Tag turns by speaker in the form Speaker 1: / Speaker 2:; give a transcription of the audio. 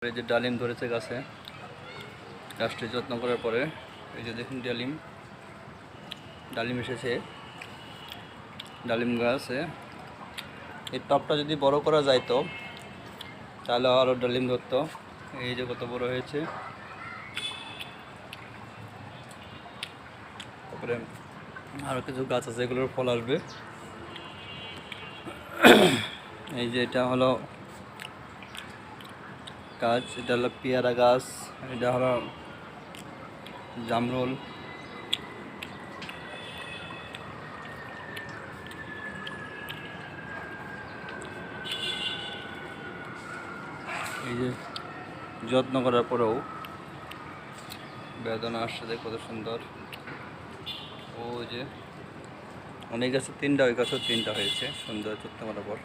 Speaker 1: এই যে ডালিম ধরেছে গাছে, গাছটি যত্ন করার পরে এই যে দেখুন ডালিম এসেছে। ডালিম গাছে এই টবটা যদি বড় করা যায় তো তাহলে আরও ডালিম ধরতো। এই যে কত বড় হয়েছে। তারপরে আরও কিছু গাছ আছে, এগুলোর ফল আসবে। এই যে এটা হলো গাছ, এটা হলো পেয়ারা গাছ, এটা হলো জামরুল। এই যে যত্ন করার পরেও বেদনা আসছে, দেখ কত সুন্দর। ও যে অনেক গাছে তিনটা, ওই গাছেও তিনটা হয়েছে সুন্দর যত্ন করার পর।